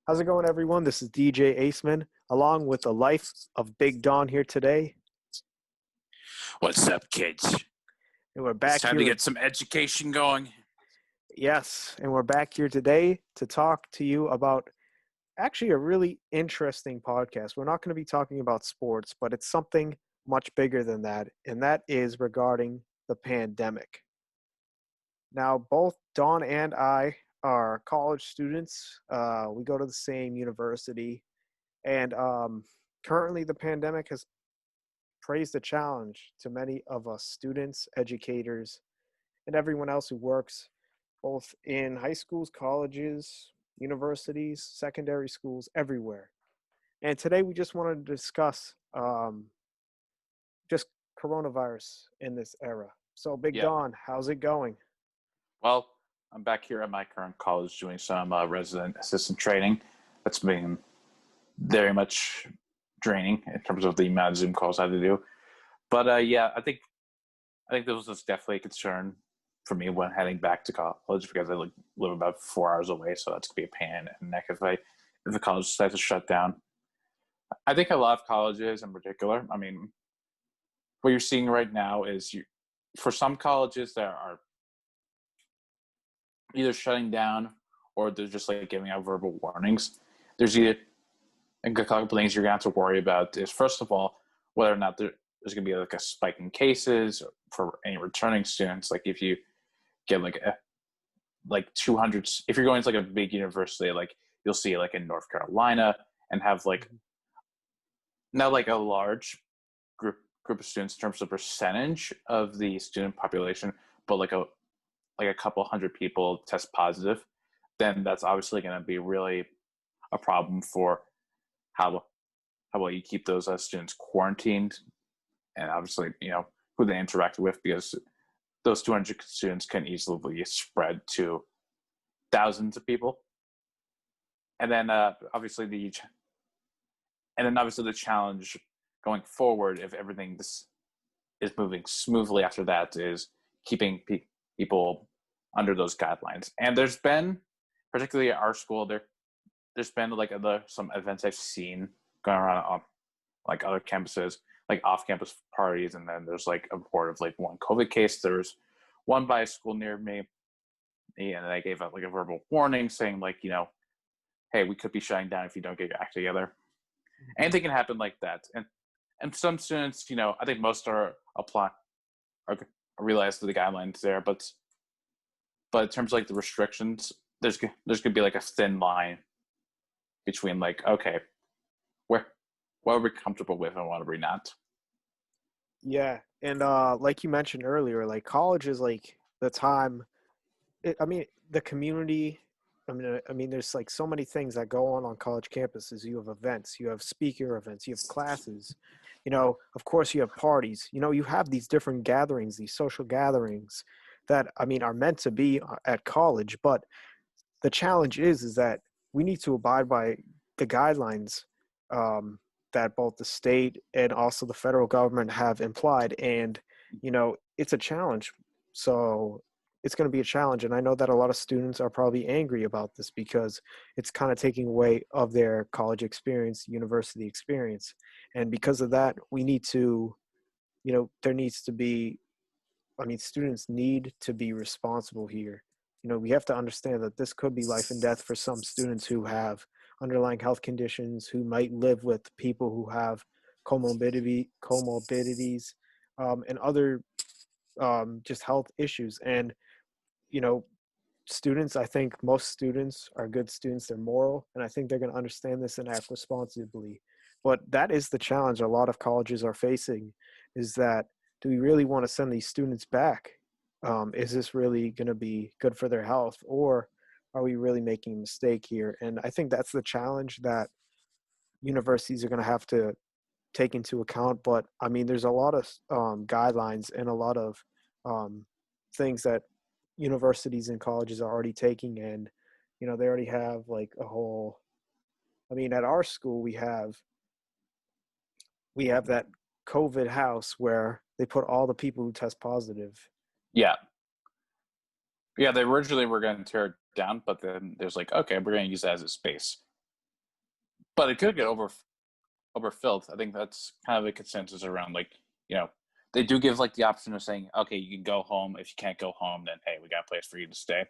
How's it going, everyone? This is DJ Aceman, along with the Life of Big Don here today. What's up, kids? And we're It's back time here. to get some education going. Yes, and we're back here today to talk to you about actually a really interesting podcast. We're not going to be talking about sports, but it's something much bigger than that, and that is regarding the pandemic. Now, both Don and I are college students. We go to the same university, and currently the pandemic has praised the challenge to many of us students, educators, and everyone else who works both in high schools, colleges, universities, secondary schools, everywhere. And today we just wanted to discuss just coronavirus in this era. So, Big Yeah. Don, how's it going? Well, I'm back here at my current college doing some resident assistant training. That's been very much draining in terms of the amount of Zoom calls I had to do. But yeah, I think this was definitely a concern for me when heading back to college because I live about 4 hours away, so that's gonna be a pain in the neck if the college decides to shut down. I think a lot of colleges in particular. I mean, what you're seeing right now is for some colleges that are either shutting down or they're just like giving out verbal warnings. There's either a couple things you're gonna have to worry about is first of all whether or not there's gonna be like a spike in cases for any returning students. Like if you get like 200, if you're going to like a big university, like you'll see like in North Carolina and have like not like a large group of students in terms of percentage of the student population, but like a couple hundred people test positive, then that's obviously going to be really a problem for how well you keep those students quarantined, and obviously who they interact with, because those 200 students can easily spread to thousands of people. And then obviously the challenge going forward, if everything is moving smoothly after that, is keeping people under those guidelines. And there's been, particularly at our school, there's been like some events I've seen going around on like other campuses, like off-campus parties, and then there's like a report of like one COVID case. There was one by a school near me, and they gave out like a verbal warning saying like, hey, we could be shutting down if you don't get your act together. Anything can happen like that. And some students, I think most are realize the guidelines there, but in terms of like the restrictions, there's gonna be like a thin line between like, okay, what are we comfortable with and what are we not? Yeah, and like you mentioned earlier, like college is like the time. The community. I mean, there's like so many things that go on college campuses. You have events, you have speaker events, you have classes. Of course, you have parties. You have these different gatherings, these social gatherings that are meant to be at college. But the challenge is that we need to abide by the guidelines that both the state and also the federal government have implied. And, it's a challenge. So it's going to be a challenge. And I know that a lot of students are probably angry about this because it's kind of taking away of their college experience, university experience. And because of that, we need to, there needs to be, students need to be responsible here. We have to understand that this could be life and death for some students who have underlying health conditions, who might live with people who have comorbidities, and other just health issues. And, you know, students, I think most students are good students. They're moral, and I think they're going to understand this and act responsibly. But that is the challenge a lot of colleges are facing, is that do we really want to send these students back? Is this really going to be good for their health, or are we really making a mistake here? And I think that's the challenge that universities are going to have to take into account. But there's a lot of guidelines and a lot of things that universities and colleges are already taking, and they already have like a whole. At our school we have that COVID house where they put all the people who test positive. Yeah. Yeah, they originally were going to tear it down, but then there's like, okay, we're going to use that as a space. but it could get overfilled. I think that's kind of a consensus around, like, they do give like the option of saying, okay, you can go home. If you can't go home, then hey, we got a place for you to stay.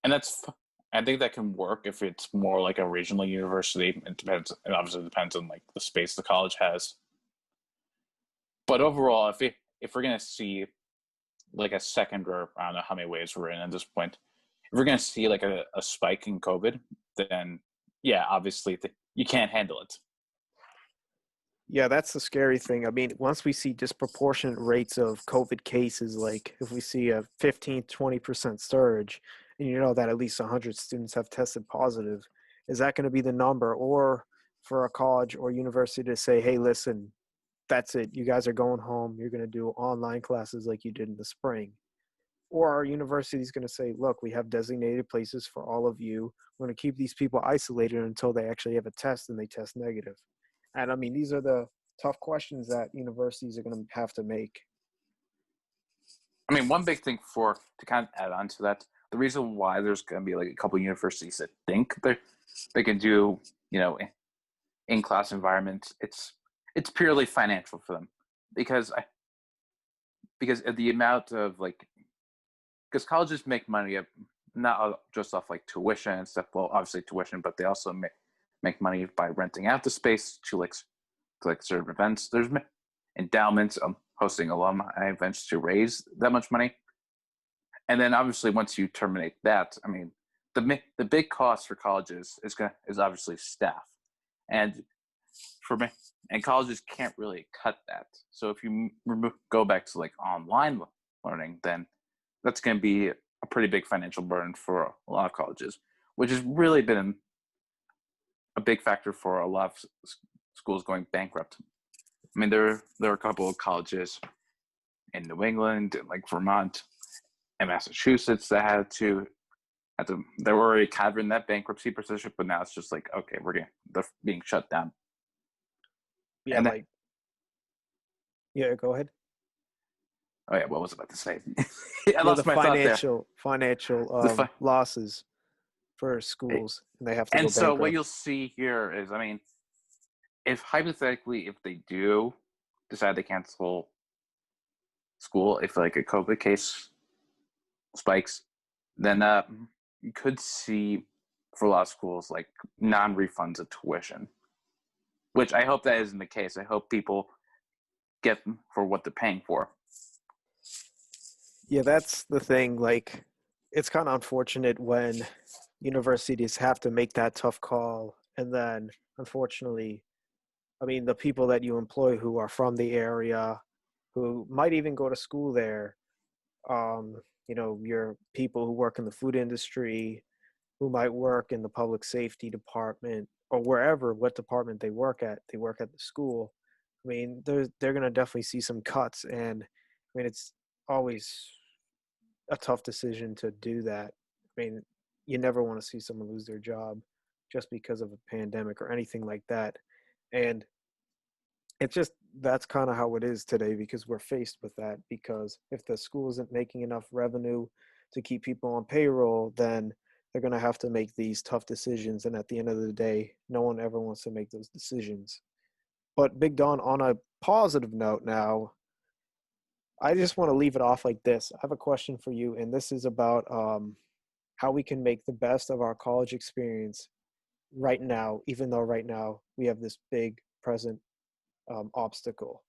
And I think that can work if it's more like a regional university. It depends. It obviously depends on like the space the college has. But overall, if we're gonna see like a second, or I don't know how many waves we're in at this point, if we're gonna see like a spike in COVID, then yeah, obviously you can't handle it. Yeah, that's the scary thing. I mean, once we see disproportionate rates of COVID cases, like if we see a 15, 20% surge, and you know that at least 100 students have tested positive, is that going to be the number? Or for a college or university to say, hey, listen, that's it. You guys are going home. You're going to do online classes like you did in the spring. Or our university is going to say, look, we have designated places for all of you. We're going to keep these people isolated until they actually have a test and they test negative. And I mean, these are the tough questions that universities are going to have to make. I mean, one big thing to kind of add on to that, the reason why there's going to be like a couple of universities that think they can do, in-class environments, it's purely financial for them, because of the amount of like, because colleges make money not just off like tuition and stuff. Well, obviously tuition, but they also make money by renting out the space to like certain events. There's endowments, hosting alumni events to raise that much money. And then obviously once you terminate that, I mean, the big cost for colleges is obviously staff. And and colleges can't really cut that. So if you go back to like online learning, then that's going to be a pretty big financial burden for a lot of colleges, which has really been a big factor for a lot of schools going bankrupt. I mean, there are a couple of colleges in New England, like Vermont and Massachusetts, that they were already kind of in that bankruptcy position, but now it's just like, okay, they're being shut down. Yeah, go ahead. Oh yeah, what was I about to say? I Yeah, the lost my thought there. financial losses for schools, and they have to go And so bankrupt. what you'll see here is, I mean, if hypothetically, if they do decide to cancel school, if like a COVID case spikes, then you could see for a lot of schools like non-refunds of tuition, which I hope that isn't the case. I hope people get for what they're paying for. Yeah, that's the thing. Like, it's kind of unfortunate when universities have to make that tough call, and then unfortunately, I mean, the people that you employ who are from the area, who might even go to school there, your people who work in the food industry, who might work in the public safety department or wherever, what department they work at the school. I mean, they're going to definitely see some cuts. And I mean, it's always a tough decision to do that. I mean, you never want to see someone lose their job just because of a pandemic or anything like that. And it's just, that's kind of how it is today, because we're faced with that. Because if the school isn't making enough revenue to keep people on payroll, then they're going to have to make these tough decisions. And at the end of the day, no one ever wants to make those decisions. But Big Don, on a positive note now, I just want to leave it off like this. I have a question for you, and this is about how we can make the best of our college experience right now, even though right now we have this big present obstacle.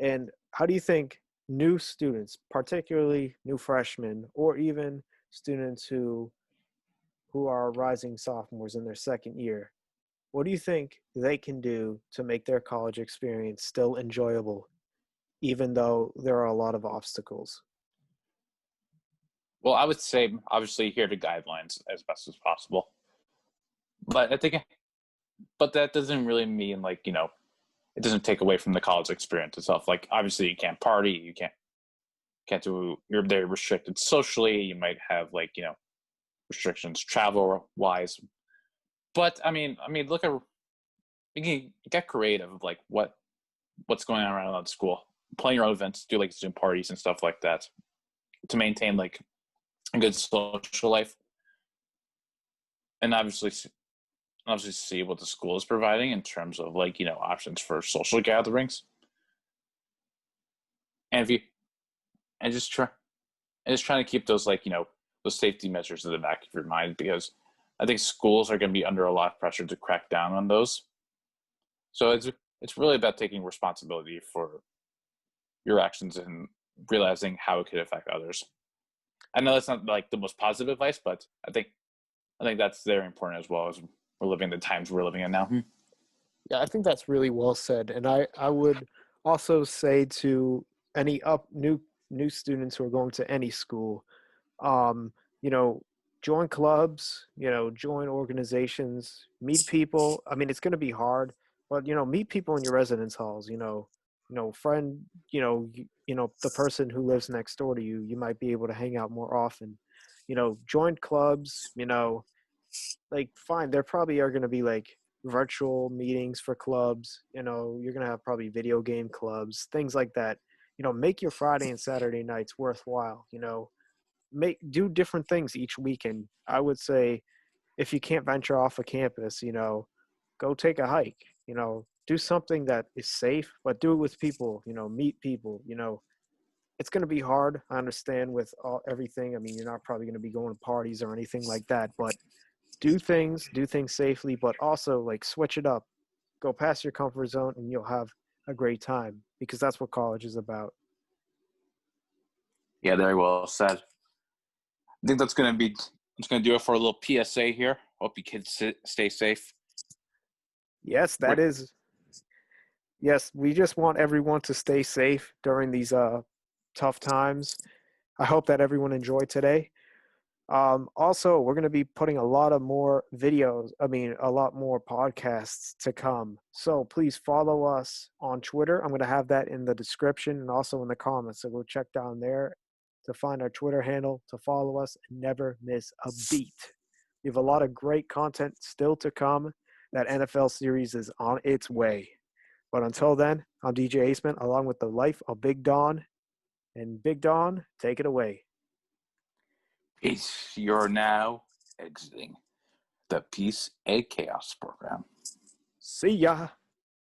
And how do you think new students, particularly new freshmen, or even students who are rising sophomores in their second year, what do you think they can do to make their college experience still enjoyable, even though there are a lot of obstacles? Well, I would say obviously adhere to guidelines as best as possible. But but that doesn't really mean like, it doesn't take away from the college experience itself. Like obviously you can't party, you're very restricted socially. You might have like, restrictions travel wise. But I mean, look at, you can get creative of like what's going on around the school. Plan your own events, do like Zoom parties and stuff like that to maintain like a good social life. And obviously obviously see what the school is providing in terms of like, options for social gatherings. And if you and just trying to keep those like, those safety measures in the back of your mind because I think schools are going to be under a lot of pressure to crack down on those. So it's really about taking responsibility for your actions and realizing how it could affect others. I know that's not like the most positive advice, but I think that's very important as well as we're living the times we're living in now. Yeah, I think that's really well said. And I would also say to any new students who are going to any school, um, you know, join clubs, join organizations, meet people. I mean, it's going to be hard, but meet people in your residence halls. Friend, the person who lives next door to you. You might be able to hang out more often. Join clubs. Like fine, there probably are going to be like virtual meetings for clubs. You're going to have probably video game clubs, things like that. Make your Friday and Saturday nights worthwhile. Do different things each weekend. I would say if you can't venture off a campus, go take a hike, do something that is safe, but do it with people, meet people. It's going to be hard. I understand with everything. I mean, you're not probably going to be going to parties or anything like that, but do things safely, but also like switch it up, go past your comfort zone and you'll have a great time because that's what college is about. Yeah, very well said. I think it's going to do it for a little PSA here. Hope you kids stay safe. Yes, that is. Yes, we just want everyone to stay safe during these tough times. I hope that everyone enjoyed today. Also, we're going to be putting a lot of more videos, a lot more podcasts to come. So please follow us on Twitter. I'm going to have that in the description and also in the comments. So go check down there to find our Twitter handle, to follow us, and never miss a beat. We have a lot of great content still to come. That NFL series is on its way. But until then, I'm DJ Aceman along with the life of Big Don. And Big Don, take it away. Peace. You're now exiting the Peace and Chaos program. See ya.